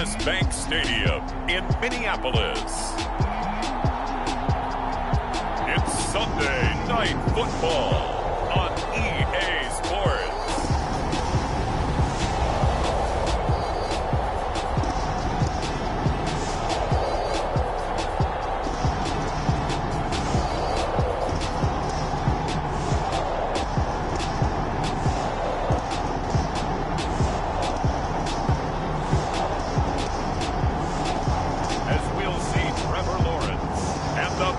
US Bank Stadium in Minneapolis. It's Sunday Night Football on EA Sports.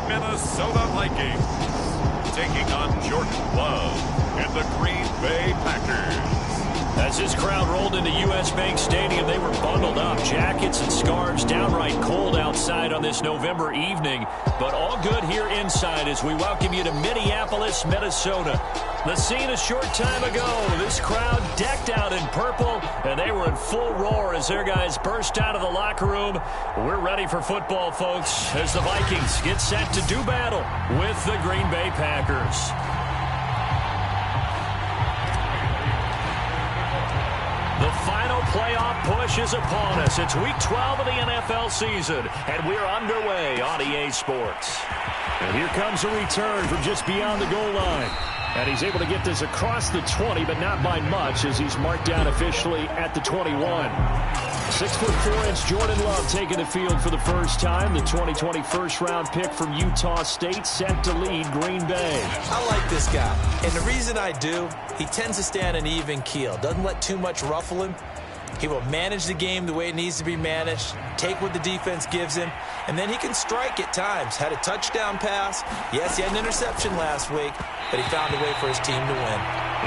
Minnesota Vikings taking on Jordan Love and the Green Bay Packers. As this crowd rolled into US Bank Stadium, they were bundled up. Jackets and scarves, downright cold outside on this November evening. But all good here inside as we welcome you to Minneapolis, Minnesota. The scene a short time ago, this crowd decked out in purple, and they were in full roar as their guys burst out of the locker room. We're ready for football, folks, as the Vikings get set to do battle with the Green Bay Packers. The final playoff push is upon us. It's Week 12 of the NFL season, and we're underway on EA Sports. And here comes a return from just beyond the goal line. And he's able to get this across the 20, but not by much, as he's marked down officially at the 21. 6'4" Jordan Love taking the field for the first time. The 2020 first-round pick from Utah State set to lead Green Bay. I like this guy, and the reason I do, he tends to stay on an even keel. Doesn't let too much ruffle him. He will manage the game the way it needs to be managed, take what the defense gives him, and then he can strike at times. Had a touchdown pass. Yes, he had an interception last week, but he found a way for his team to win.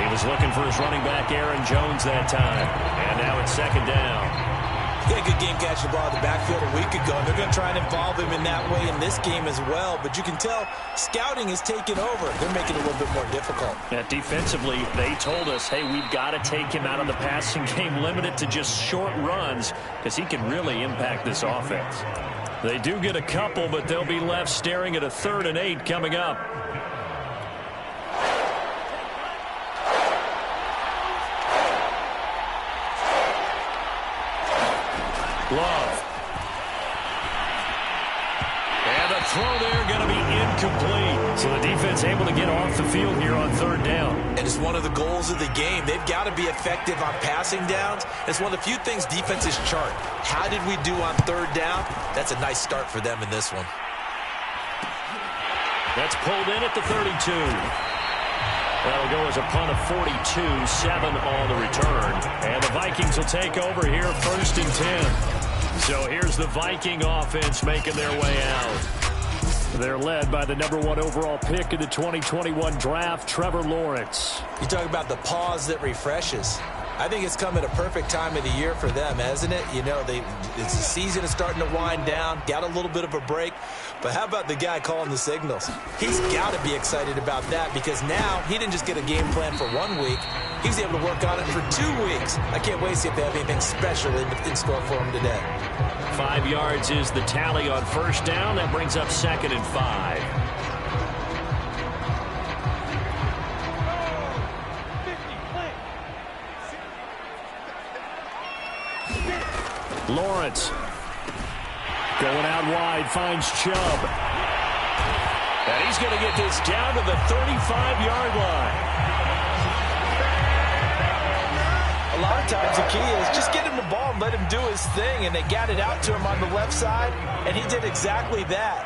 He was looking for his running back, Aaron Jones, that time. And now it's second down. He had a good game catching the ball in the backfield a week ago, and they're going to try and involve him in that way in this game as well. But you can tell scouting is taking over. They're making it a little bit more difficult. Yeah, defensively, they told us, hey, we've got to take him out of the passing game, limit it to just short runs, because he can really impact this offense. They do get a couple, but they'll be left staring at a 3rd and 8 coming up. Love. And the throw there going to be incomplete. So the defense able to get off the field here on 3rd down. And it's one of the goals of the game. They've got to be effective on passing downs. It's one of the few things defenses chart. How did we do on 3rd down? That's a nice start for them in this one. That's pulled in at the 32. That'll go as a punt of 42, 7 on the return. And the Vikings will take over here 1st and 10. So here's the Viking offense making their way out. They're led by the #1 overall pick in the 2021 draft, Trevor Lawrence. You talk about the pause that refreshes. I think it's come at a perfect time of the year for them, hasn't it? You know, it's the season is starting to wind down, got a little bit of a break. But how about the guy calling the signals? He's got to be excited about that because now he didn't just get a game plan for 1 week. He was able to work on it for 2 weeks. I can't wait to see if they have anything special in store for him today. 5 yards is the tally on 1st down. That brings up 2nd and 5. Lawrence going out wide, finds Chubb. And he's going to get this down to the 35-yard line. A lot of times the key is just get him the ball and let him do his thing, and they got it out to him on the left side, and he did exactly that.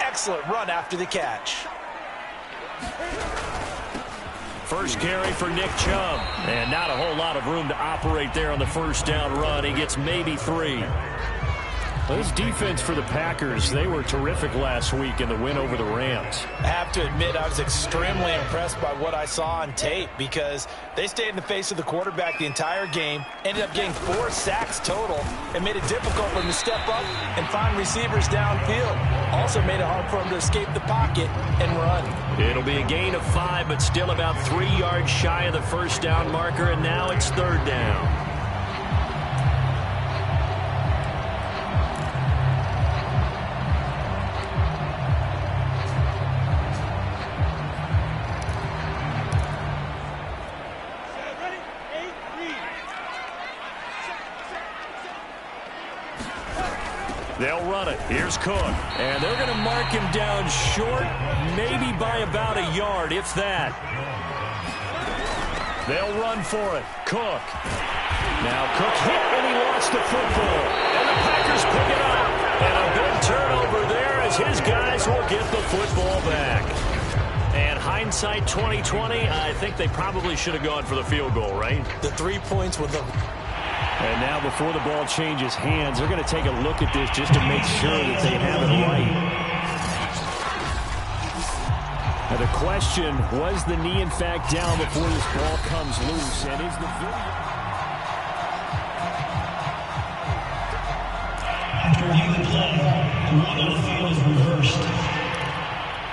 Excellent run after the catch. First carry for Nick Chubb. And not a whole lot of room to operate there on the 1st down run. He gets maybe 3. This defense for the Packers, they were terrific last week in the win over the Rams. I have to admit, I was extremely impressed by what I saw on tape because they stayed in the face of the quarterback the entire game, ended up getting 4 sacks total, and made it difficult for him to step up and find receivers downfield. Also made it hard for him to escape the pocket and run. It'll be a gain of 5, but still about 3 yards shy of the 1st down marker, and now it's 3rd down. They'll run it. Here's Cook. And they're going to mark him down short, maybe by about a yard, if that. They'll run for it. Cook. Now Cook hit and he lost the football. And the Packers pick it up. And a big turnover there as his guys will get the football back. And hindsight 2020, I think they probably should have gone for the field goal, right? The 3 points with them. And now before the ball changes hands, they're going to take a look at this just to make sure that they have it right. Now the question, was the knee in fact down before this ball comes loose? And is the video... After review play, the one on the field is reversed.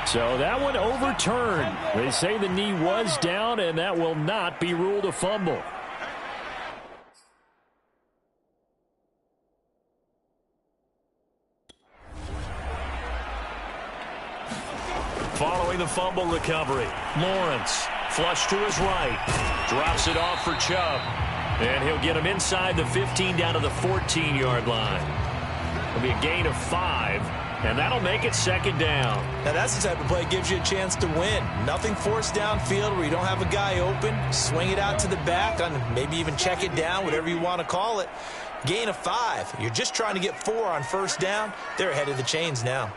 So that one overturned. They say the knee was down, and that will not be ruled a fumble. Following the fumble recovery, Lawrence, flush to his right, drops it off for Chubb, and he'll get him inside the 15 down to the 14-yard line. It'll be a gain of 5, and that'll make it second down. Now that's the type of play that gives you a chance to win. Nothing forced downfield where you don't have a guy open. Swing it out to the back, maybe even check it down, whatever you want to call it. Gain of 5. You're just trying to get 4 on first down. They're ahead of the chains now.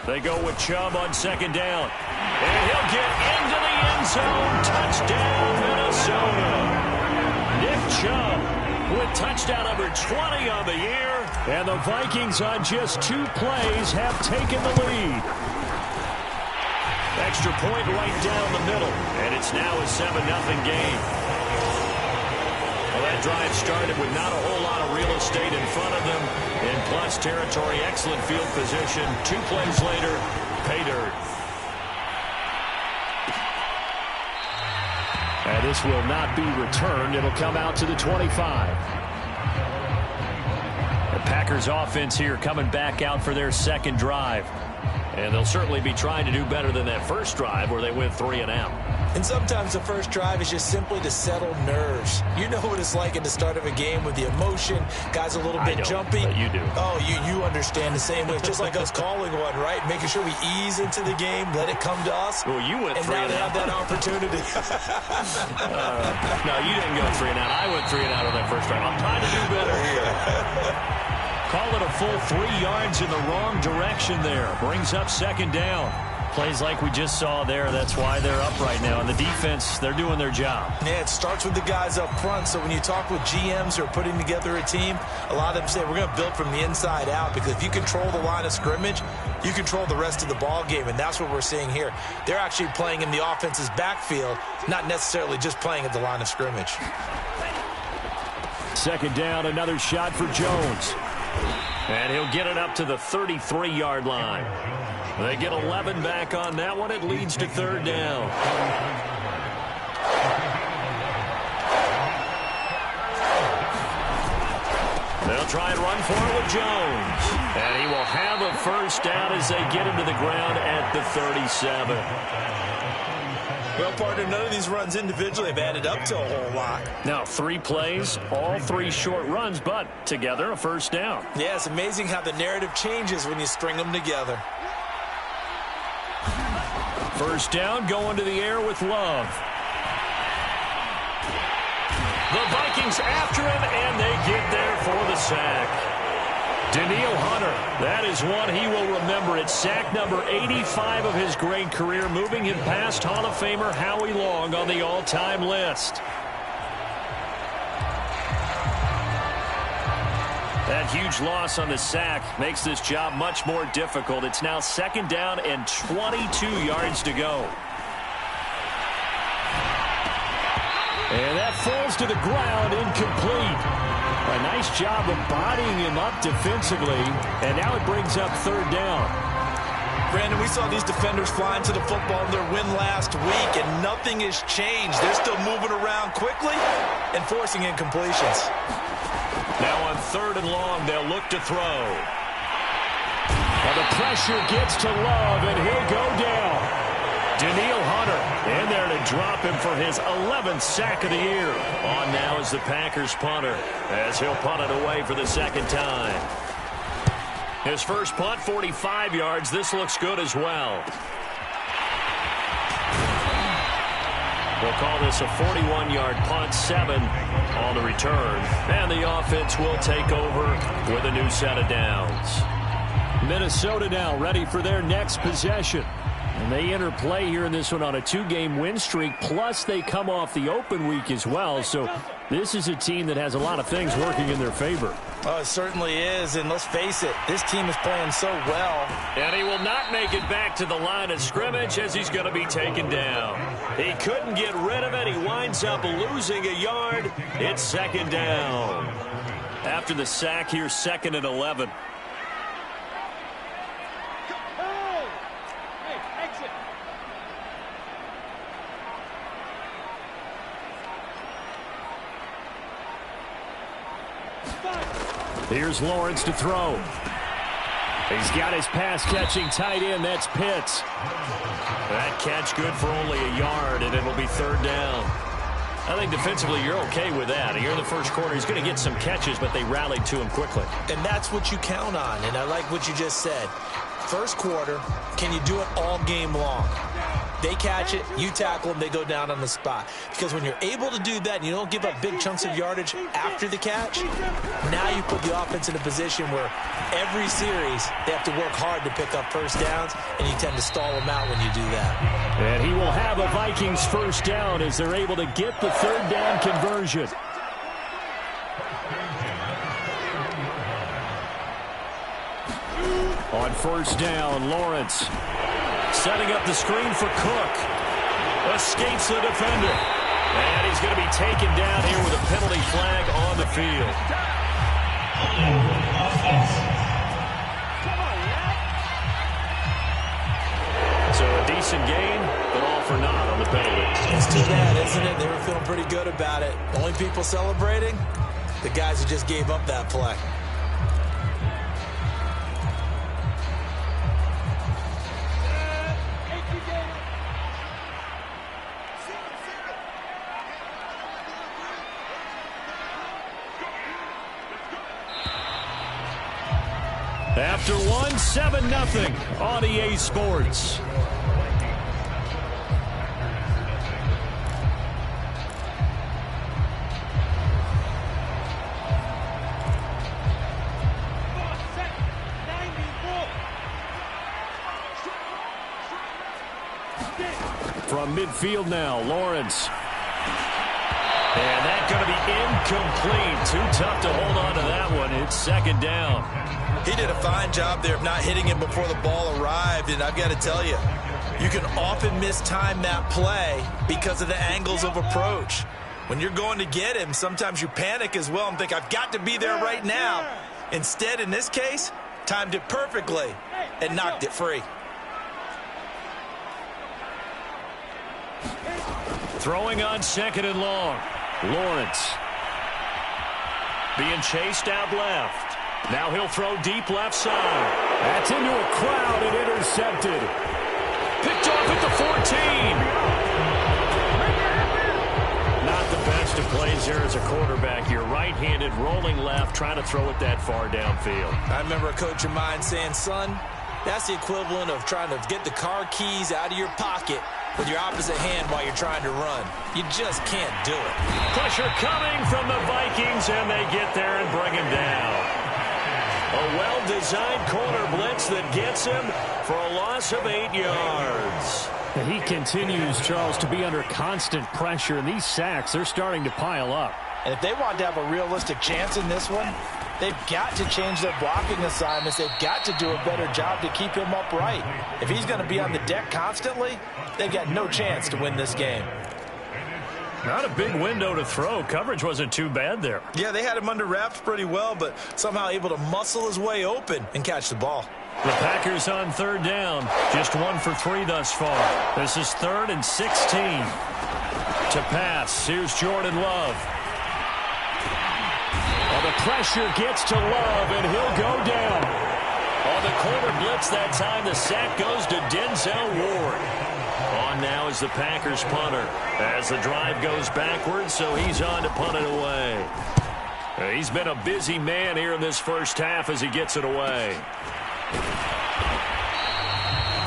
They go with Chubb on second down. And he'll get into the end zone. Touchdown, Minnesota. Nick Chubb with touchdown number 20 on the year. And the Vikings on just 2 plays have taken the lead. Extra point right down the middle. And it's now a 7-0 game. Well, that drive started with not a whole lot of real estate in front of them. In plus territory, excellent field position. 2 plays later, pay dirt. And this will not be returned. It'll come out to the 25. The Packers offense here coming back out for their second drive. And they'll certainly be trying to do better than that first drive where they went 3 and out. And sometimes the first drive is just simply to settle nerves. You know what it's like at the start of a game with the emotion. Guys a little bit jumpy. But you do. Oh, you understand the same way. It's just like us calling one, right? Making sure we ease into the game, let it come to us. Well, you went 3 and out. And now they have that opportunity. No, you didn't go 3 and out. I went 3 and out on that first drive. I'm trying to do better here. Call it a full 3 yards in the wrong direction there. Brings up second down. Plays like we just saw there. That's why they're up right now. And the defense, they're doing their job. Yeah, it starts with the guys up front. So when you talk with GMs who are putting together a team, a lot of them say we're going to build from the inside out, because if you control the line of scrimmage, you control the rest of the ball game. And that's what we're seeing here. They're actually playing in the offense's backfield, not necessarily just playing at the line of scrimmage. Second down, another shot for Jones. And he'll get it up to the 33-yard line. They get 11 back on that one. It leads to third down. They'll try and run for it with Jones. And he will have a first down as they get him to the ground at the 37. Well, partner, none of these runs individually have added up to a whole lot. Now, 3 plays, all 3 short runs, but together a first down. Yeah, it's amazing how the narrative changes when you string them together. First down, going to the air with Love. The Vikings after him, and they get there for the sack. Danielle Hunter, that is one he will remember. It's sack number 85 of his great career, moving him past Hall of Famer Howie Long on the all-time list. That huge loss on the sack makes this job much more difficult. It's now second down and 22 yards to go. And that falls to the ground, incomplete. A nice job of bodying him up defensively, and now it brings up third down. Brandon, we saw these defenders flying to the football in their win last week, and nothing has changed. They're still moving around quickly and forcing incompletions. Now on third and long, they'll look to throw. Well, the pressure gets to Love, and he'll go down. drop him for his 11th sack of the year. On now is the Packers punter, as he'll punt it away for the second time. His first punt, 45 yards. This looks good as well. We'll call this a 41-yard punt, 7 on the return. And the offense will take over with a new set of downs. Minnesota now ready for their next possession. And they enter play here in this one on a 2-game win streak, plus they come off the open week as well. So this is a team that has a lot of things working in their favor. Oh, it certainly is, and let's face it, this team is playing so well. And he will not make it back to the line of scrimmage as he's going to be taken down. He couldn't get rid of it. He winds up losing a yard. It's second down. After the sack here, 2nd and 11. Here's Lawrence to throw. He's got his pass-catching tight end. That's Pitts. That catch good for only a yard, and it'll be 3rd down. I think defensively you're okay with that. Here in the first quarter, he's going to get some catches, but they rallied to him quickly. And that's what you count on, and I like what you just said. First quarter, can you do it all game long? They catch it, you tackle them, they go down on the spot. Because when you're able to do that and you don't give up big chunks of yardage after the catch, now you put the offense in a position where every series they have to work hard to pick up first downs, and you tend to stall them out when you do that. And he will have a Vikings first down as they're able to get the 3rd down conversion. On first down, Lawrence setting up the screen for Cook. Escapes the defender. And he's going to be taken down here with a penalty flag on the field. So a decent gain, but all for naught on the penalty. It's too bad, isn't it? They were feeling pretty good about it. Only people celebrating, the guys who just gave up that play. After one, 7-0 on EA Sports. From midfield now, Lawrence. And that's going to be incomplete. Too tough to hold on to that one. It's 2nd down. He did a fine job there of not hitting him before the ball arrived, and I've got to tell you, you can often mistime that play because of the angles of approach. When you're going to get him, sometimes you panic as well and think, I've got to be there right now. Instead, in this case, timed it perfectly and knocked it free. Throwing on 2nd and long. Lawrence being chased out left. Now he'll throw deep left side. That's into a crowd and intercepted. Picked off at the 14. Not the best of plays there as a quarterback. You're right-handed, rolling left, trying to throw it that far downfield. I remember a coach of mine saying, son, that's the equivalent of trying to get the car keys out of your pocket with your opposite hand while you're trying to run. You just can't do it. Pressure coming from the Vikings, and they get there and bring him down. A well-designed corner blitz that gets him for a loss of 8 yards. And he continues, Charles, to be under constant pressure, and these sacks, they're starting to pile up. And if they want to have a realistic chance in this one, they've got to change their blocking assignments. They've got to do a better job to keep him upright. If he's going to be on the deck constantly, they've got no chance to win this game. Not a big window to throw. Coverage wasn't too bad there. Yeah, they had him under wraps pretty well, but somehow able to muscle his way open and catch the ball. The Packers on 3rd down. Just 1 for 3 thus far. This is 3rd and 16. To pass, here's Jordan Love. Well, the pressure gets to Love, and he'll go down. On the corner blitz that time, the sack goes to Denzel Ward. On now is the Packers punter as the drive goes backwards, so he's on to punt it away. He's been a busy man here in this first half as he gets it away.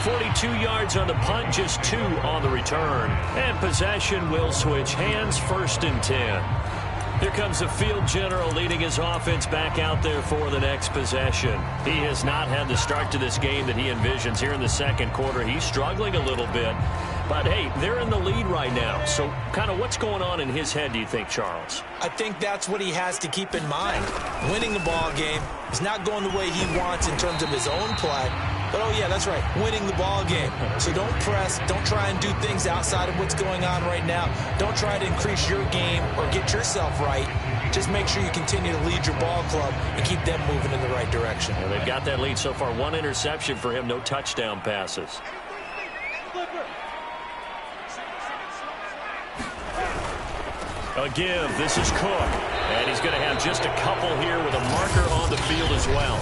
42 yards on the punt, just 2 on the return. And possession will switch hands, 1st and 10. Here comes the field general leading his offense back out there for the next possession. He has not had the start to this game that he envisions here in the second quarter. He's struggling a little bit. But, hey, they're in the lead right now. So kind of what's going on in his head, do you think, Charles? I think that's what he has to keep in mind. Winning the ball game is not going the way he wants in terms of his own play. But, oh, yeah, that's right, winning the ball game. So don't press. Don't try and do things outside of what's going on right now. Don't try to increase your game or get yourself right. Just make sure you continue to lead your ball club and keep them moving in the right direction. Well, they've got that lead so far. 1 interception for him, no touchdown passes. A give. This is Cook. And he's going to have just a couple here with a marker on the field as well.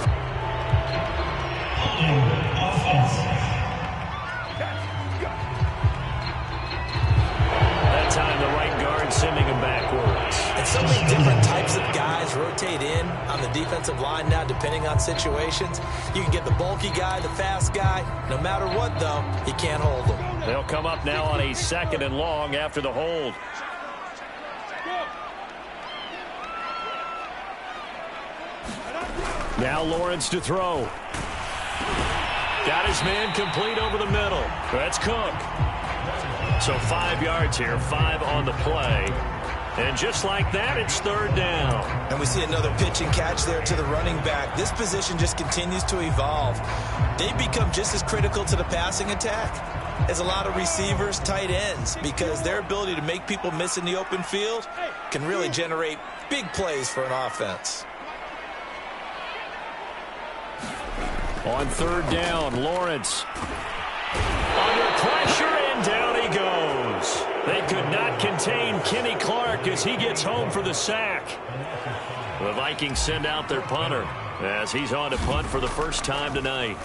That time the right guard sending him backwards. And so many different types of guys rotate in on the defensive line now depending on situations. You can get the bulky guy, the fast guy. No matter what, though, you can't hold them. They'll come up now on a 2nd and long after the hold. Now Lawrence to throw. Got his man complete over the middle. That's Cook. So 5 yards here, 5 on the play. And just like that, it's 3rd down. And we see another pitch and catch there to the running back. This position just continues to evolve. They become just as critical to the passing attack as a lot of receivers, tight ends, because their ability to make people miss in the open field can really generate big plays for an offense. On 3rd down, Lawrence under pressure, and down he goes. They could not contain Kenny Clark as he gets home for the sack. The Vikings send out their punter as he's on to punt for the first time tonight.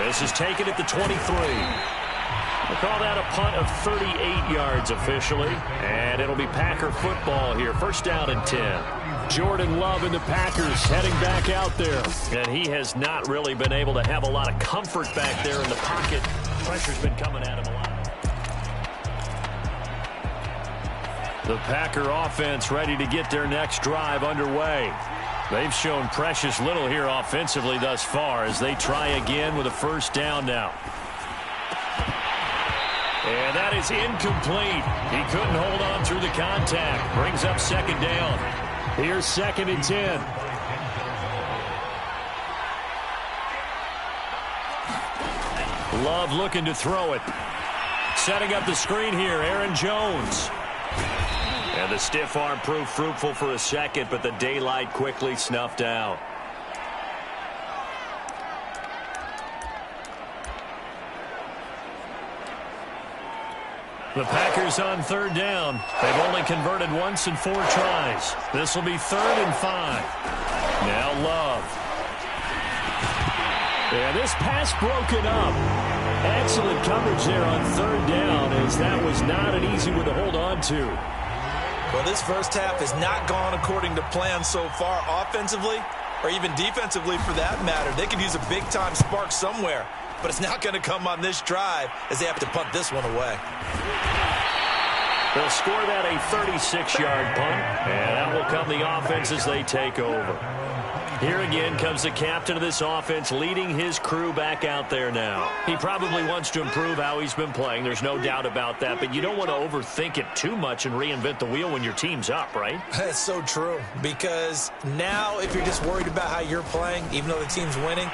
This is taken at the 23. We'll call that a punt of 38 yards officially. And it'll be Packer football here. 1st down and 10. Jordan Love and the Packers heading back out there. And he has not really been able to have a lot of comfort back there in the pocket. Pressure's been coming at him a lot. The Packer offense ready to get their next drive underway. They've shown precious little here offensively thus far as they try again with a 1st down now. And that is incomplete. He couldn't hold on through the contact. Brings up 2nd down. Here's 2nd and 10. Love looking to throw it. Setting up the screen here, Aaron Jones. And the stiff arm proved fruitful for a second, but the daylight quickly snuffed out. The Packers on 3rd down. They've only converted once in 4 tries. This will be 3rd and 5. Now Love. Yeah, this pass broken up. Excellent coverage there on 3rd down as that was not an easy one to hold on to. Well, this first half has not gone according to plan so far offensively or even defensively for that matter. They could use a big-time spark somewhere. But it's not going to come on this drive as they have to punt this one away. They'll score that a 36-yard punt, and that will come the offense as they take over. Here again comes the captain of this offense leading his crew back out there now. He probably wants to improve how he's been playing. There's no doubt about that, but you don't want to overthink it too much and reinvent the wheel when your team's up, right? That's so true, because now if you're just worried about how you're playing, even though the team's winning,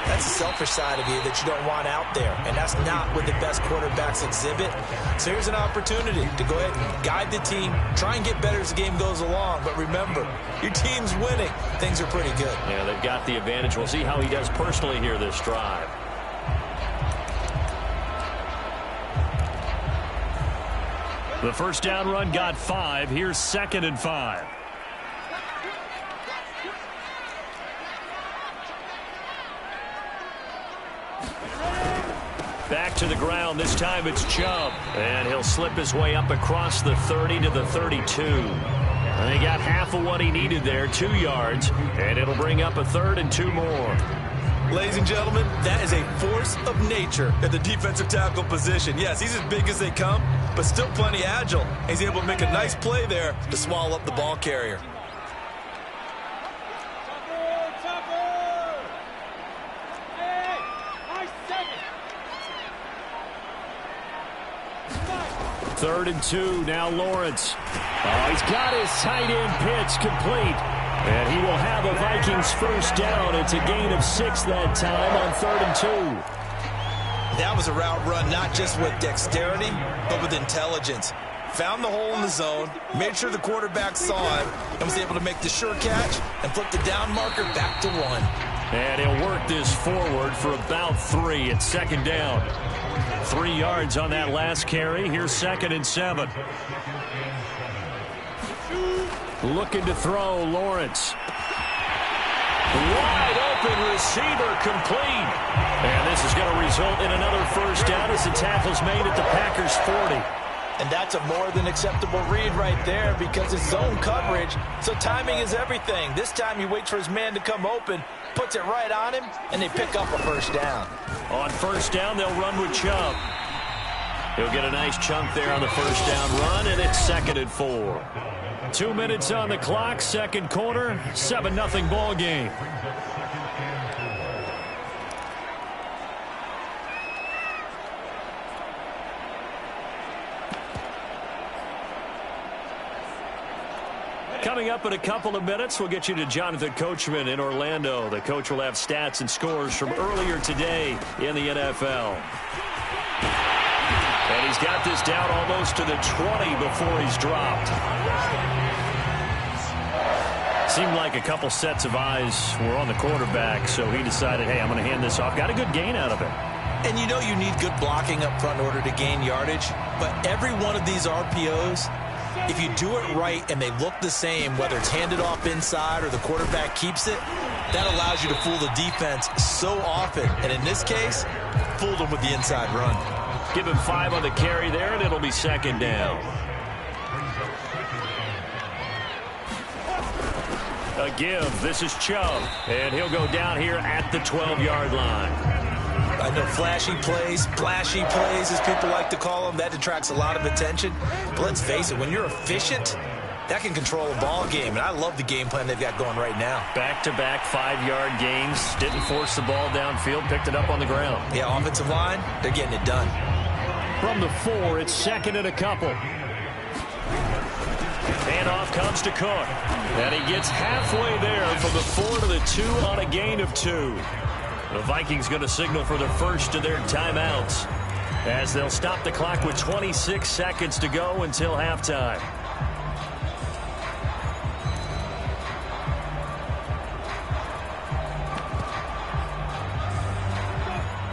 that's the selfish side of you that you don't want out there, and that's not what the best quarterbacks exhibit. So here's an opportunity to go ahead and guide the team, try and get better as the game goes along, but remember, your team's winning. Things are pretty good. Yeah, they've got the advantage. We'll see how he does personally here this drive. The 1st down run got 5. Here's 2nd and 5. Back to the ground. This time it's Chubb. And he'll slip his way up across the 30 to the 32. And he got half of what he needed there, 2 yards. And it'll bring up a 3rd and 2 more. Ladies and gentlemen, that is a force of nature at the defensive tackle position. Yes, he's as big as they come, but still plenty agile. He's able to make a nice play there to swallow up the ball carrier. Third and 2, now Lawrence. Oh, he's got his tight end pitch complete. And he will have a Vikings first down. It's a gain of 6 that time on 3rd and 2. That was a route run not just with dexterity, but with intelligence. Found the hole in the zone, made sure the quarterback saw him, and was able to make the sure catch and flip the down marker back to 1. And he'll work this forward for about 3 at 2nd down. 3 yards on that last carry. Here's 2nd and 7. Looking to throw, Lawrence. Wide open receiver complete. And this is going to result in another first down as the tackle's made at the Packers' 40. And that's a more than acceptable read right there because it's zone coverage, so timing is everything. This time he waits for his man to come open, puts it right on him, and they pick up a first down. On first down, they'll run with Chubb. He'll get a nice chunk there on the first down run, and it's 2nd and 4. 2 minutes on the clock, 2nd quarter, 7-0 ball game. Coming up in a couple of minutes, we'll get you to Jonathan Coachman in Orlando. The coach will have stats and scores from earlier today in the NFL. And he's got this down almost to the 20 before he's dropped. Seemed like a couple sets of eyes were on the quarterback, so he decided, hey, I'm going to hand this off. Got a good gain out of it. And you know you need good blocking up front in order to gain yardage, but every one of these RPOs, if you do it right and they look the same, whether it's handed off inside or the quarterback keeps it, that allows you to fool the defense so often. And in this case, fooled them with the inside run. Give him 5 on the carry there, and it'll be 2nd down. A give. This is Chubb, and he'll go down here at the 12-yard line. I know flashy plays, splashy plays, as people like to call them, that detracts a lot of attention. But let's face it, when you're efficient, that can control a ball game. And I love the game plan they've got going right now. Back-to-back 5-yard gains. Didn't force the ball downfield. Picked it up on the ground. Yeah, offensive line, they're getting it done. From the 4, it's 2nd and a couple. Handoff comes to Cook. And he gets halfway there from the 4 to the 2 on a gain of 2. The Vikings going to signal for the first of their timeouts as they'll stop the clock with 26 seconds to go until halftime.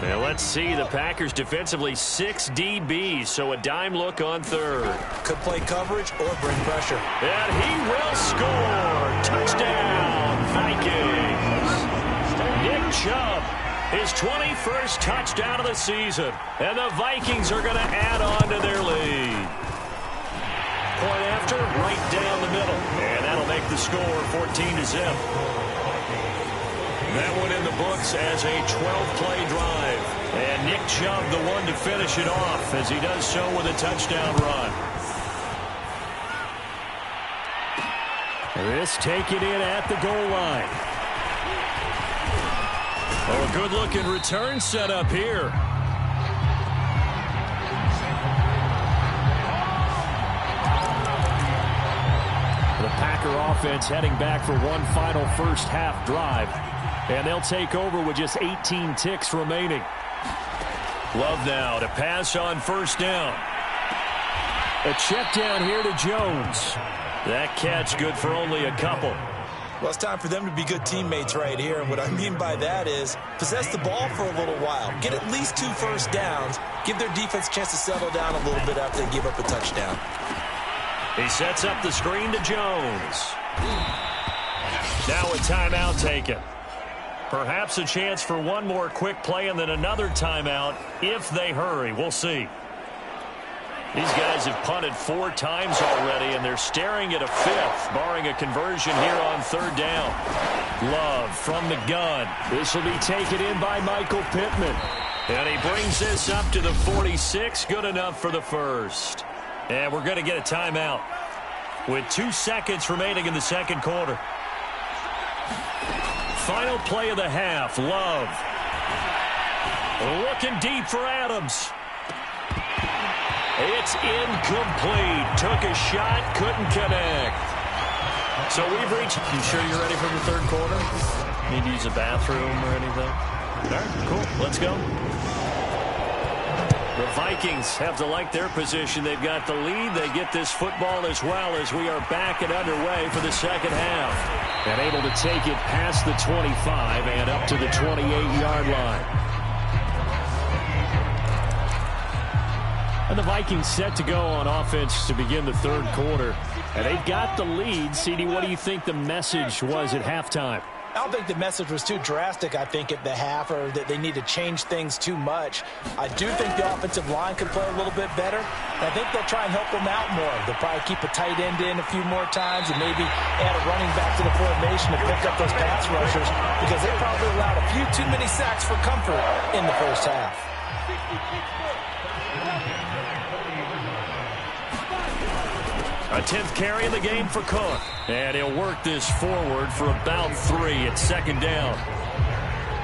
And let's see, the Packers defensively 6 DBs, so a dime look on 3rd. Could play coverage or bring pressure. And he will score. Touchdown, Vikings. Nick Chubb, his 21st touchdown of the season. And the Vikings are going to add on to their lead. Point after, right down the middle. And that'll make the score 14-0. That one in the books as a 12-play drive. And Nick Chubb, the one to finish it off, as he does so with a touchdown run. This taken in at the goal line. Oh, a good-looking return set up here. The Packer offense heading back for one final first-half drive. And they'll take over with just 18 ticks remaining. Love now to pass on first down. A check down here to Jones. That catch good for only a couple. Well, it's time for them to be good teammates right here. And what I mean by that is possess the ball for a little while. Get at least 2 first downs. Give their defense a chance to settle down a little bit after they give up a touchdown. He sets up the screen to Jones. Now a timeout taken. Perhaps a chance for one more quick play and then another timeout if they hurry. We'll see. These guys have punted 4 times already, and they're staring at a 5th, barring a conversion here on 3rd down. Love from the gun. This will be taken in by Michael Pittman. And he brings this up to the 46. Good enough for the first. And we're going to get a timeout with 2 seconds remaining in the second quarter. Final play of the half. Love. Looking deep for Adams. It's incomplete. Took a shot, couldn't connect. So we've reached... You sure you're ready for the third quarter? Need to use a bathroom or anything? All right, cool. Let's go. The Vikings have to like their position. They've got the lead. They get this football as well as we are back and underway for the second half. And able to take it past the 25 and up to the 28-yard line. And the Vikings set to go on offense to begin the third quarter. And they've got the lead. CD, what do you think the message was at halftime? I don't think the message was too drastic, I think, at the half, or that they need to change things too much. I do think the offensive line can play a little bit better. And I think they'll try and help them out more. They'll probably keep a tight end in a few more times and maybe add a running back to the formation to pick up those pass rushers, because they probably allowed a few too many sacks for comfort in the first half. A 10th carry in the game for Cook. And he'll work this forward for about 3 at second down.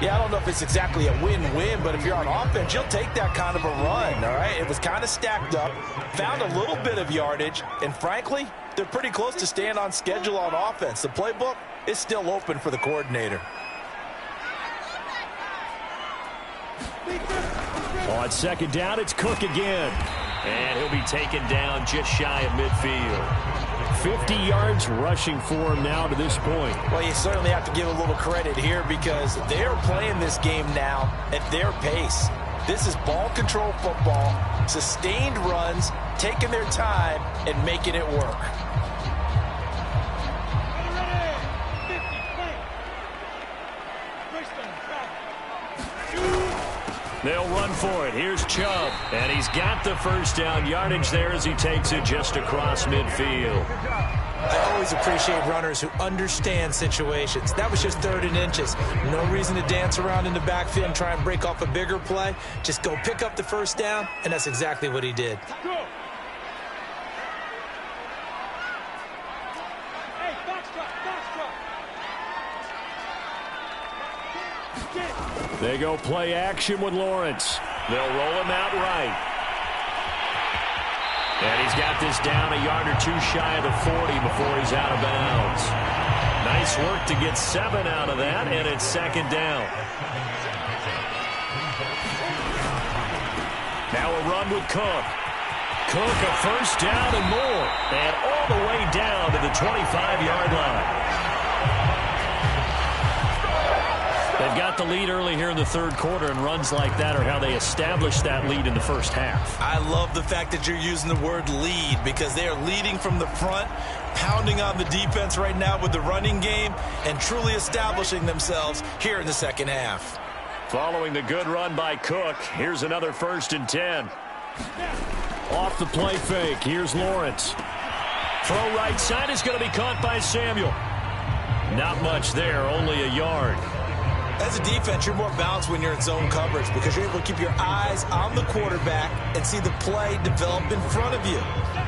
Yeah, I don't know if it's exactly a win-win, but if you're on offense, you'll take that kind of a run, all right? It was kind of stacked up, found a little bit of yardage, and frankly, they're pretty close to staying on schedule on offense. The playbook is still open for the coordinator. On second down, it's Cook again. And he'll be taken down just shy of midfield. 50 yards rushing for him now to this point. Well, you certainly have to give a little credit here because they're playing this game now at their pace. This is ball control football, sustained runs, taking their time, and making it work. They'll run for it. Here's Chubb. And he's got the first down yardage there as he takes it just across midfield. I always appreciate runners who understand situations. That was just 3rd and inches. No reason to dance around in the backfield and try and break off a bigger play. Just go pick up the first down, and that's exactly what he did. They go play action with Lawrence. They'll roll him out right. And he's got this down a yard or 2 shy of the 40 before he's out of bounds. Nice work to get 7 out of that, and it's second down. Now a run with Cook. Cook a first down and more. And all the way down to the 25-yard line. They've got the lead early here in the third quarter, and runs like that are how they established that lead in the first half. I love the fact that you're using the word lead because they are leading from the front, pounding on the defense right now with the running game, and truly establishing themselves here in the second half. Following the good run by Cook, here's another 1st and 10. Off the play fake, here's Lawrence. Throw right side is going to be caught by Samuel. Not much there, only a yard. As a defense, you're more balanced when you're in zone coverage because you're able to keep your eyes on the quarterback and see the play develop in front of you.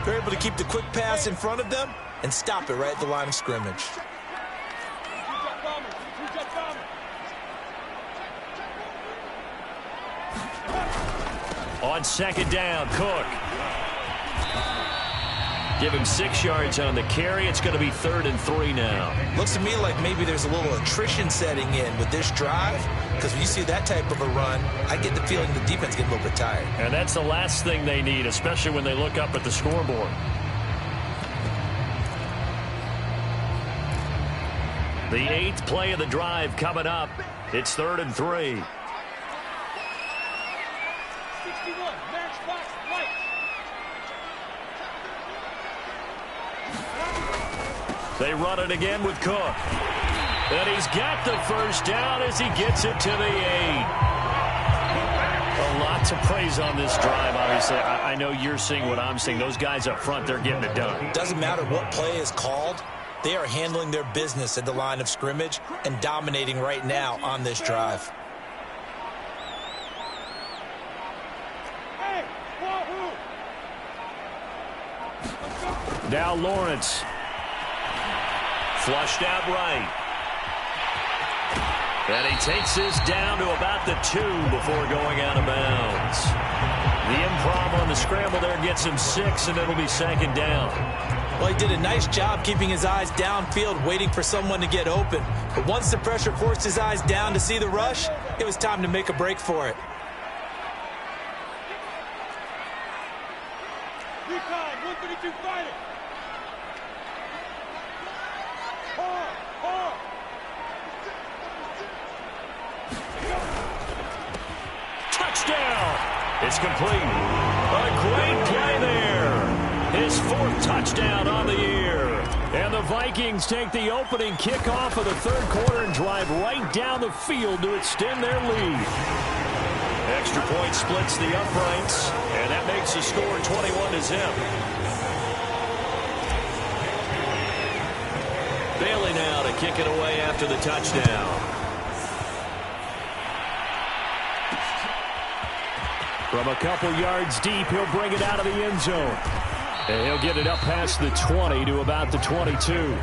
You're able to keep the quick pass in front of them and stop it right at the line of scrimmage. On second down, Cook. Give him 6 yards on the carry. It's going to be 3rd and 3 now. Looks to me like maybe there's a little attrition setting in with this drive because when you see that type of a run, I get the feeling the defense gets a little bit tired. And that's the last thing they need, especially when they look up at the scoreboard. The 8th play of the drive coming up. It's 3rd and 3. They run it again with Cook. And he's got the first down as he gets it to the 8. A lot to praise on this drive, obviously. I know you're seeing what I'm seeing. Those guys up front, they're getting it done. Doesn't matter what play is called. They are handling their business at the line of scrimmage and dominating right now on this drive. Now Lawrence. Flushed out right. And he takes this down to about the 2 before going out of bounds. The improv on the scramble there gets him 6, and it'll be second down. Well, he did a nice job keeping his eyes downfield, waiting for someone to get open. But once the pressure forced his eyes down to see the rush, it was time to make a break for it. Recon, 132 fighter. Touchdown! It's complete. A great play there. His 4th touchdown on the year. And the Vikings take the opening kickoff of the 3rd quarter and drive right down the field to extend their lead. Extra point splits the uprights, and that makes the score 21-0. Bailey now to kick it away after the touchdown. From a couple yards deep, he'll bring it out of the end zone. And he'll get it up past the 20 to about the 22.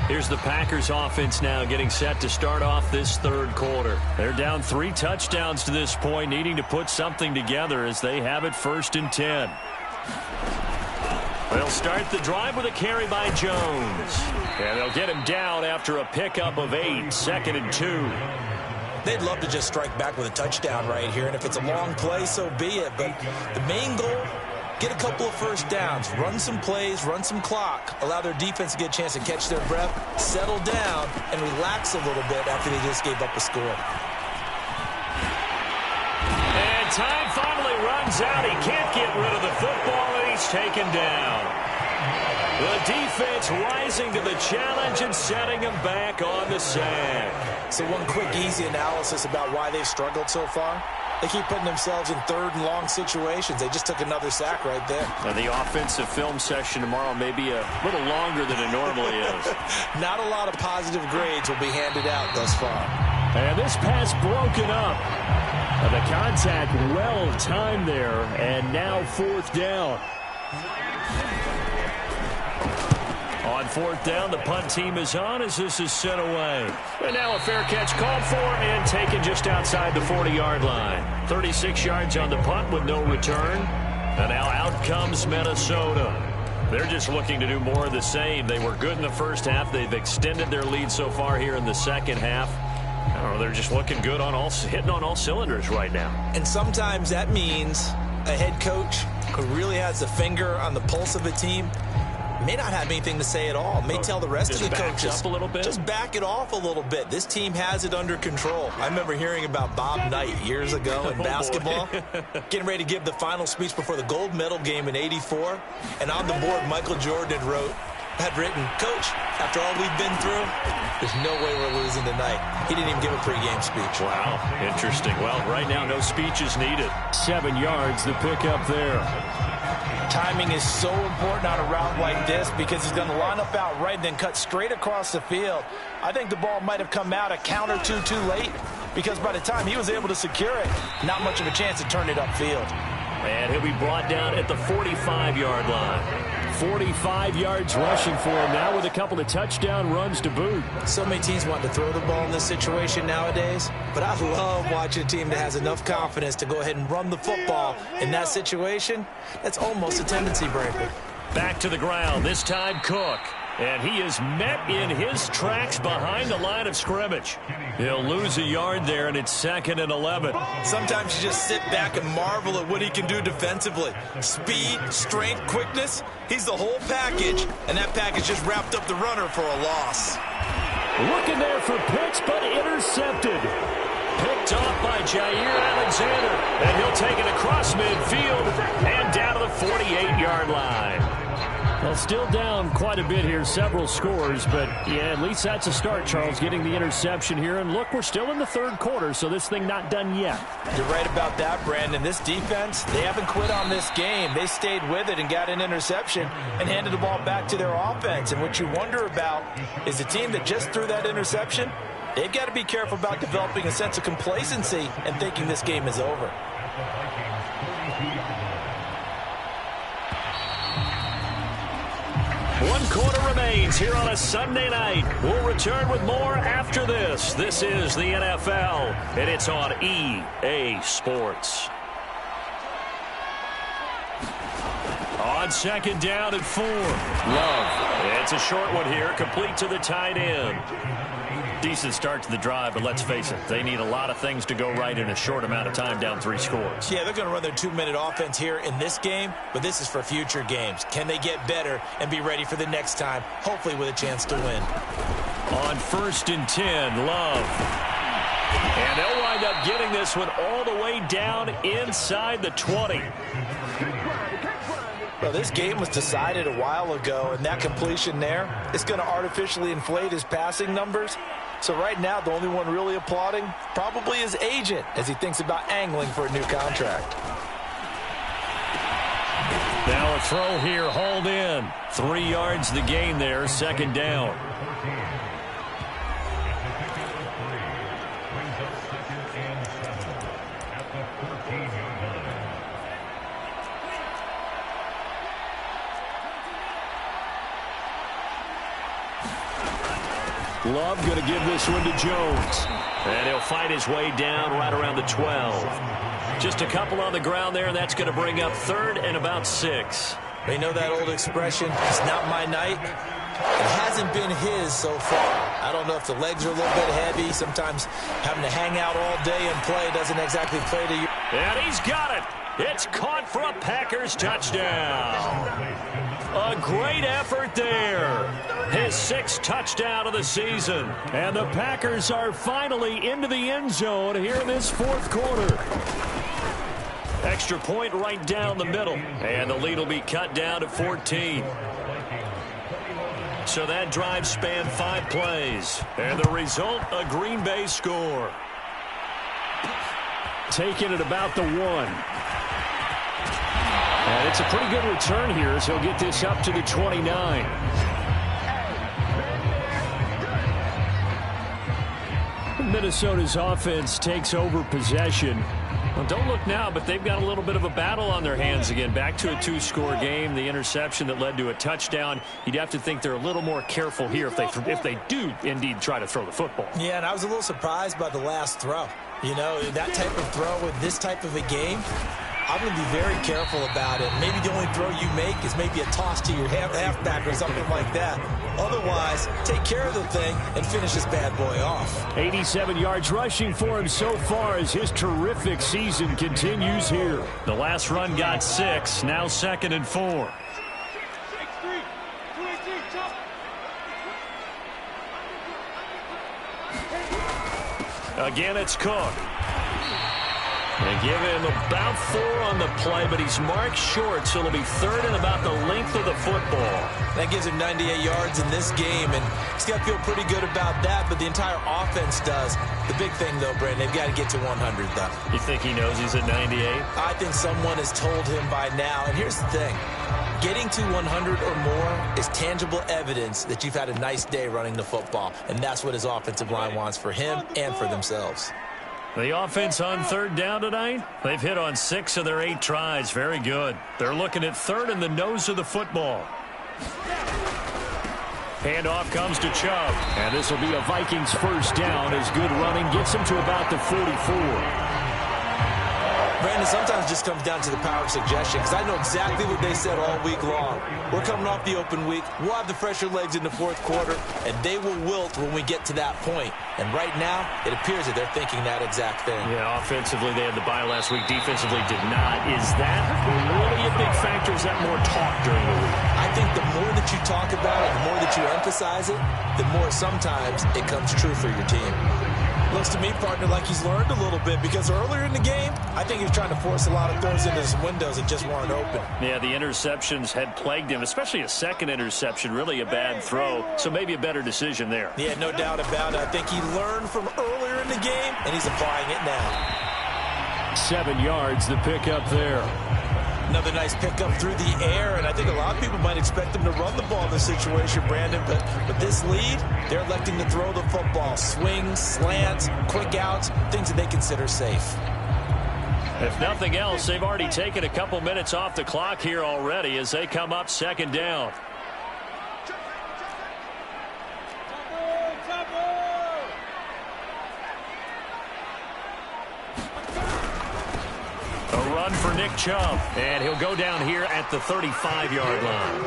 Here's the Packers offense now getting set to start off this 3rd quarter. They're down 3 touchdowns to this point, needing to put something together as they have it 1st and 10. They'll start the drive with a carry by Jones. And they'll get him down after a pickup of 8, 2nd and 2. They'd love to just strike back with a touchdown right here, and if it's a long play, so be it. But the main goal, get a couple of first downs, run some plays, run some clock, allow their defense to get a chance to catch their breath, settle down, and relax a little bit after they just gave up a score. And time finally runs out. He can't get rid of the football, and he's taken down. The defense rising to the challenge and setting him back on the sack. So one quick, easy analysis about why they've struggled so far. They keep putting themselves in 3rd and long situations. They just took another sack right there. And the offensive film session tomorrow may be a little longer than it normally is. Not a lot of positive grades will be handed out thus far. And this pass broken up. And the contact well timed there. And now 4th down. On 4th down, the punt team is on as this is sent away. And now a fair catch called for and taken just outside the 40-yard line. 36 yards on the punt with no return. And now out comes Minnesota. They're just looking to do more of the same. They were good in the first half. They've extended their lead so far here in the second half. I don't know, they're just looking good on hitting on all cylinders right now. And sometimes that means a head coach who really has a finger on the pulse of a team may not have anything to say at all. May tell the rest of the coaches, up a little bit. Just back it off a little bit. This team has it under control. I remember hearing about Bob Knight years ago in basketball, getting ready to give the final speech before the gold medal game in '84. And on the board, Michael Jordan had written, "Coach, after all we've been through, there's no way we're losing tonight." He didn't even give a pregame speech. Wow, interesting. Well, right now, no speech is needed. 7 yards, the pickup there. Timing is so important on a route like this because he's going to line up out right and then cut straight across the field. I think the ball might have come out a count or two too late because by the time he was able to secure it, not much of a chance to turn it upfield. And he'll be brought down at the 45-yard line. 45 yards rushing for him now with a couple of touchdown runs to boot. So many teams want to throw the ball in this situation nowadays, but I love watching a team that has enough confidence to go ahead and run the football in that situation. That's almost a tendency breaker. Back to the ground, this time Cook. And he is met in his tracks behind the line of scrimmage. He'll lose a yard there, and it's 2nd and 11. Sometimes you just sit back and marvel at what he can do defensively. Speed, strength, quickness, he's the whole package. And that package just wrapped up the runner for a loss. Looking there for Pitts, but intercepted. Picked off by Jair Alexander. And he'll take it across midfield and down to the 48-yard line. Well, still down quite a bit here, several scores, but yeah, at least that's a start, Charles, getting the interception here. And look, we're still in the third quarter, so this thing not done yet. You're right about that, Brandon. This defense, they haven't quit on this game. They stayed with it and got an interception and handed the ball back to their offense. And what you wonder about is the team that just threw that interception, they've got to be careful about developing a sense of complacency and thinking this game is over. One quarter remains here on a Sunday night. We'll return with more after this. This is the NFL, and it's on EA Sports. On second down at 4. Love. It's a short one here, complete to the tight end. Decent start to the drive, but let's face it, they need a lot of things to go right in a short amount of time, down 3 scores. Yeah, they're going to run their 2-minute offense here in this game, but this is for future games. Can they get better and be ready for the next time, hopefully with a chance to win? On 1st and 10, Love. And they'll wind up getting this one all the way down inside the 20. Well, this game was decided a while ago, and that completion there is going to artificially inflate his passing numbers. So right now, the only one really applauding probably his agent as he thinks about angling for a new contract. Now a throw here, hauled in. 3 yards the gain there, second down. Love going to give this one to Jones. And he'll fight his way down right around the 12. Just a couple on the ground there, and that's going to bring up 3rd and about 6. They know that old expression, it's not my night. It hasn't been his so far. I don't know if the legs are a little bit heavy. Sometimes having to hang out all day and play doesn't exactly play to you. And he's got it. It's caught for a Packers touchdown. A great effort there. His 6th touchdown of the season. And the Packers are finally into the end zone here in this 4th quarter. Extra point right down the middle. And the lead will be cut down to 14. So that drive spanned 5 plays. And the result, a Green Bay score. Taking it about the 1. And it's a pretty good return here as he'll get this up to the 29. Minnesota's offense takes over possession. Well, don't look now, but they've got a little bit of a battle on their hands again. Back to a 2-score game. The interception that led to a touchdown. You'd have to think they're a little more careful here if they do indeed try to throw the football. Yeah, and I was a little surprised by the last throw. You know, that type of throw with this type of a game, I'm going to be very careful about it. Maybe the only throw you make is maybe a toss to your halfback or something like that. Otherwise, take care of the thing and finish this bad boy off. 87 yards rushing for him so far as his terrific season continues here. The last run got 6, now 2nd and 4. Again, it's Cook. They give him about 4 on the play, but he's marked short, so it'll be 3rd and about the length of the football. That gives him 98 yards in this game, and he's got to feel pretty good about that, but the entire offense does. The big thing, though, Brandon, they've got to get to 100, though. You think he knows he's at 98? I think someone has told him by now, and here's the thing. Getting to 100 or more is tangible evidence that you've had a nice day running the football, and that's what his offensive line wants for him and for themselves. The offense on 3rd down tonight, they've hit on 6 of their 8 tries. Very good. They're looking at 3rd and the nose of the football. Handoff comes to Chubb. And this will be a Vikings first down as good running gets him to about the 44. Brandon, sometimes it just comes down to the power of suggestion, because I know exactly what they said all week long. We're coming off the open week. We'll have the fresher legs in the 4th quarter, and they will wilt when we get to that point. And right now, it appears that they're thinking that exact thing. Yeah, offensively, they had the bye last week. Defensively, did not. Is that really a big factor? Is that more talk during the week? I think the more that you talk about it, the more that you emphasize it, the more sometimes it comes true for your team. Looks to me, partner, like he's learned a little bit, because earlier in the game, I think he was trying to force a lot of throws into some windows that just weren't open. Yeah, the interceptions had plagued him, especially a second interception, really a bad throw, so maybe a better decision there. Yeah, no doubt about it. I think he learned from earlier in the game, and he's applying it now. 7 yards, the pickup there. Another nice pickup through the air, and I think a lot of people might expect him to run the ball in this situation, Brandon, but with this lead, they're electing to throw the football. Swings, slants, quick outs, things that they consider safe. If nothing else, they've already taken a couple minutes off the clock here already as they come up second down. A run for Nick Chubb, and he'll go down here at the 35-yard line.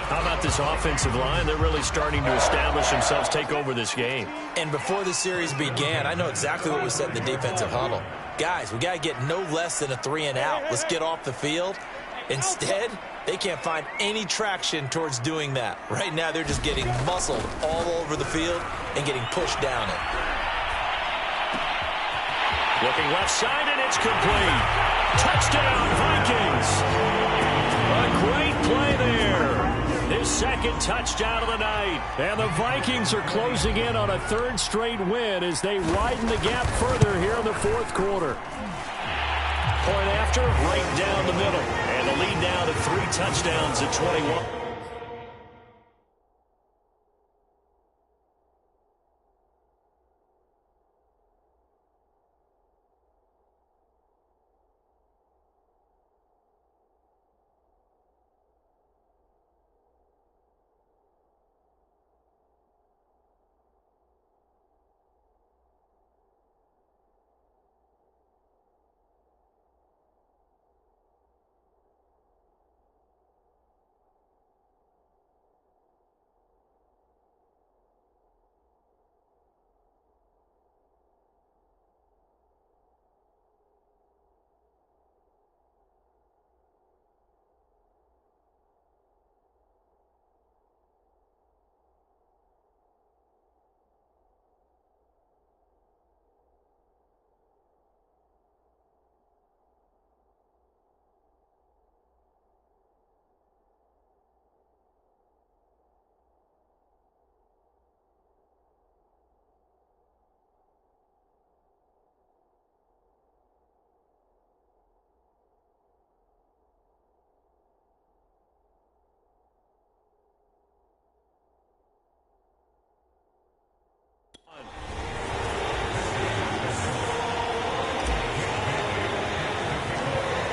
How about this offensive line? They're really starting to establish themselves, take over this game. And before the series began, I know exactly what was said in the defensive huddle. Guys, we got to get no less than a 3-and-out. Let's get off the field. Instead, they can't find any traction towards doing that. Right now, they're just getting muscled all over the field and getting pushed down it. Looking left side, and it's complete. Touchdown, Vikings. A great play there. His second touchdown of the night. And the Vikings are closing in on a third straight win as they widen the gap further here in the fourth quarter. Point after, right down the middle. And the lead now to 3 touchdowns at 21.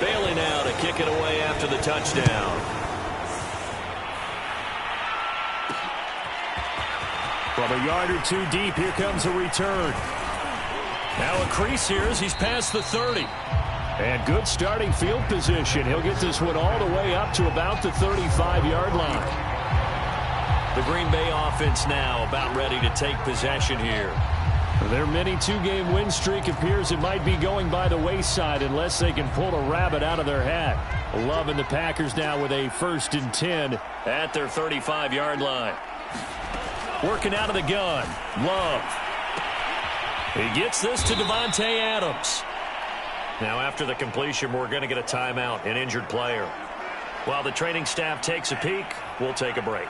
Bailey now to kick it away after the touchdown. From a yard or two deep, here comes a return. Now a crease here as he's past the 30. And good starting field position. He'll get this one all the way up to about the 35-yard line. The Green Bay offense now about ready to take possession here. Their mini 2-game win streak appears it might be going by the wayside unless they can pull a rabbit out of their hat. Love and the Packers now with a 1st and 10 at their 35-yard line. Working out of the gun. Love. He gets this to Davante Adams. Now after the completion, we're going to get a timeout, an injured player. While the training staff takes a peek, we'll take a break.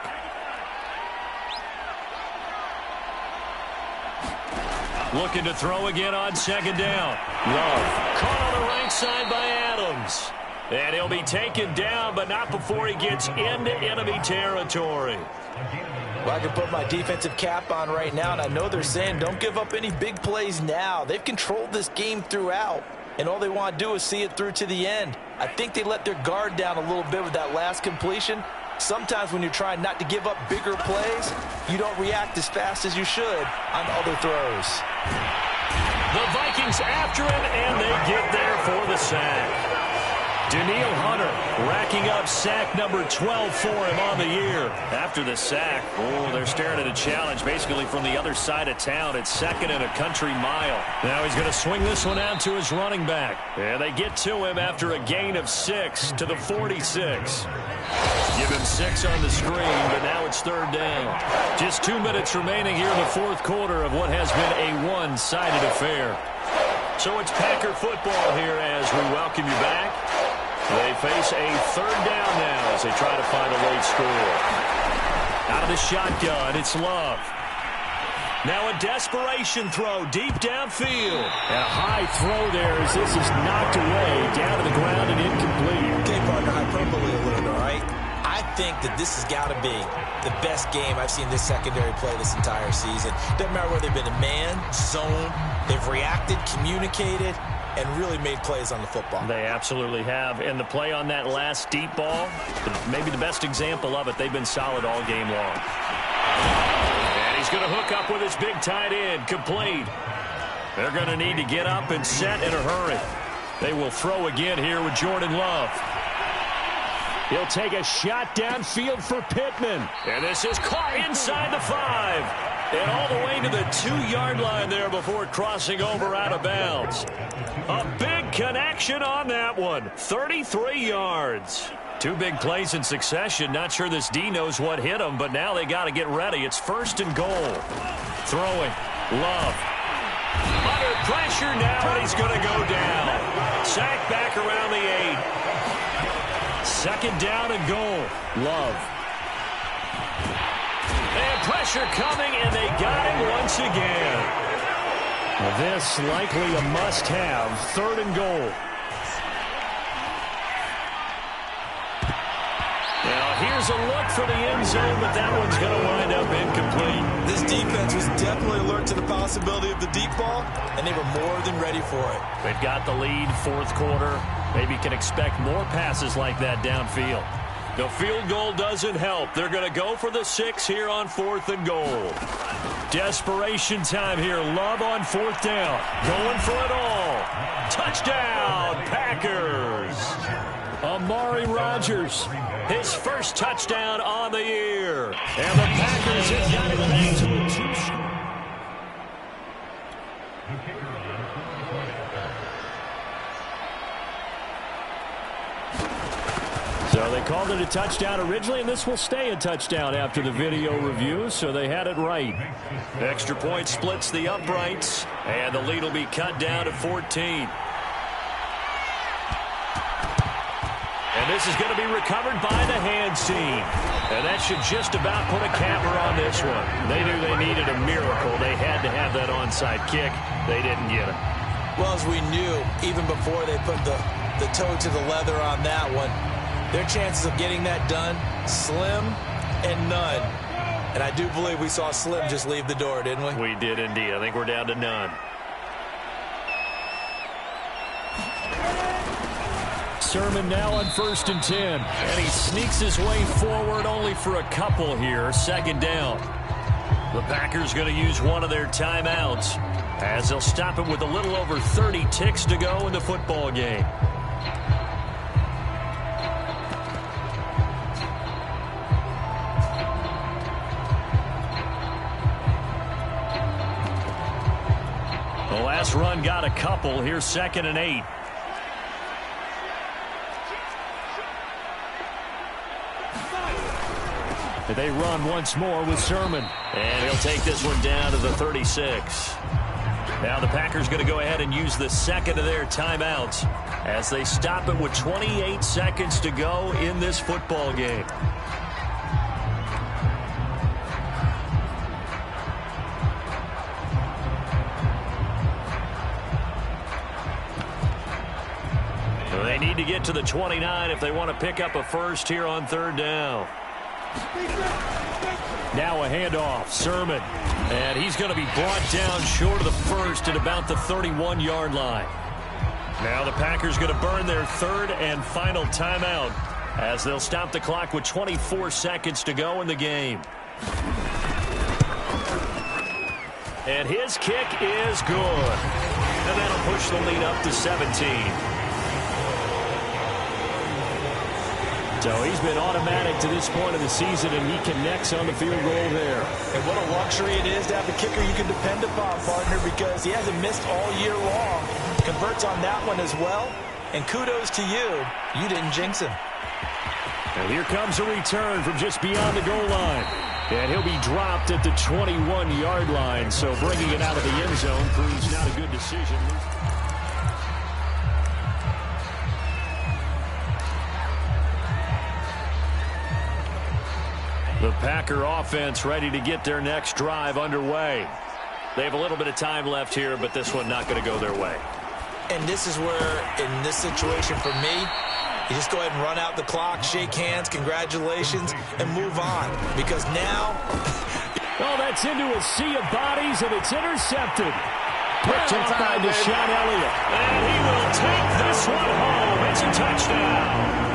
Looking to throw again on second down. Love. Caught on the right side by Adams. And he'll be taken down, but not before he gets into enemy territory. Well, I can put my defensive cap on right now, and I know they're saying don't give up any big plays now. They've controlled this game throughout, and all they want to do is see it through to the end. I think they let their guard down a little bit with that last completion. Sometimes when you're trying not to give up bigger plays, you don't react as fast as you should on other throws. The Vikings after him, and they get there for the sack. Danielle Hunter racking up sack number 12 for him on the year. After the sack, they're staring at a challenge basically from the other side of town. It's second and a country mile. Now he's going to swing this one out to his running back. And they get to him after a gain of 6 to the 46. Give him 6 on the screen, but now it's third down. Just 2 minutes remaining here in the fourth quarter of what has been a one-sided affair. So it's Packer football here as we welcome you back. They face a third down now as they try to find a late score. Out of the shotgun, it's Love. Now a desperation throw deep downfield. And a high throw there as this is knocked away down to the ground and incomplete. Okay, partner, hyperbole a little bit, all right? I think that this has got to be the best game I've seen this secondary play this entire season. Doesn't matter whether they've been in man, zone, they've reacted, communicated, and really made plays on the football. They absolutely have. And the play on that last deep ball, maybe the best example of it, they've been solid all game long. And he's going to hook up with his big tight end, complete. They're going to need to get up and set in a hurry. They will throw again here with Jordan Love. He'll take a shot downfield for Pittman. And this is caught inside the 5. And all the way to the 2-yard line there before crossing over out of bounds. A big connection on that one. 33 yards. 2 big plays in succession. Not sure this D knows what hit him, but now they got to get ready. It's first and goal. Throwing. Love. Under pressure now, and he's going to go down. Sacked back around the 8. Second down and goal. Love. And pressure coming, and they got him once again. This likely a must-have. Third and goal. Now here's a look for the end zone, but that one's going to wind up incomplete. This defense was definitely alert to the possibility of the deep ball, and they were more than ready for it. They've got the lead, fourth quarter. Maybe can expect more passes like that downfield. The field goal doesn't help. They're going to go for the 6 here on fourth and goal. Desperation time here. Love on fourth down. Going for it all. Touchdown, Packers. Amari Rodgers, his first touchdown on the year. And the Packers have got it back to a 2-score. So they called it a touchdown originally, and this will stay a touchdown after the video review, so they had it right. Extra point splits the uprights, and the lead will be cut down to 14. And this is going to be recovered by the hands team. And that should just about put a capper on this one. They knew they needed a miracle. They had to have that onside kick. They didn't get it. Well, as we knew, even before they put the toe to the leather on that one, their chances of getting that done, slim and none. And I do believe we saw Slim just leave the door, didn't we? We did indeed. I think we're down to none. Sermon now on 1st and 10. And he sneaks his way forward only for a couple here. Second down. The Packers going to use one of their timeouts as they'll stop it with a little over 30 ticks to go in the football game. The last run got a couple. Here's 2nd and 8. They run once more with Sermon. And he'll take this one down to the 36. Now the Packers going to go ahead and use the second of their timeouts as they stop it with 28 seconds to go in this football game. They need to get to the 29 if they want to pick up a first here on third down. Now a handoff, Sermon. And he's going to be brought down short of the first at about the 31-yard line. Now the Packers going to burn their third and final timeout as they'll stop the clock with 24 seconds to go in the game. And his kick is good. And that'll push the lead up to 17. So he's been automatic to this point of the season, and he connects on the field goal there. And what a luxury it is to have a kicker you can depend upon, partner, because he hasn't missed all year long. Converts on that one as well. And kudos to you. You didn't jinx him. And here comes a return from just beyond the goal line. And he'll be dropped at the 21-yard line. So bringing it out of the end zone proves not a good decision. The Packer offense ready to get their next drive underway. They have a little bit of time left here, but this one not going to go their way. And this is where, in this situation for me, you just go ahead and run out the clock, shake hands, congratulations, and move on. Because now... Oh, that's into a sea of bodies, and it's intercepted. Picked off by Deshaun Elliott. And he will take this one home. It's a touchdown.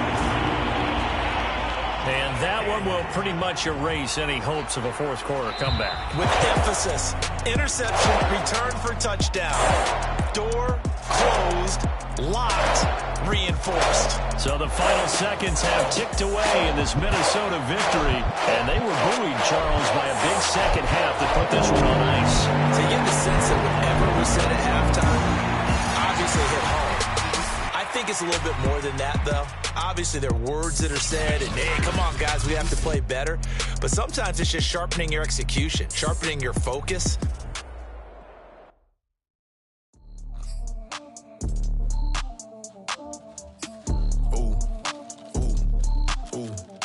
And that one will pretty much erase any hopes of a fourth quarter comeback. With emphasis, interception, return for touchdown. Door closed, locked, reinforced. So the final seconds have ticked away in this Minnesota victory. And they were buoyed, Charles, by a big second half that put this one on ice. So you get the sense that whatever was said at halftime obviously hit home. I think it's a little bit more than that, though. Obviously, there are words that are said, and, hey, come on, guys, we have to play better. But sometimes it's just sharpening your execution, sharpening your focus,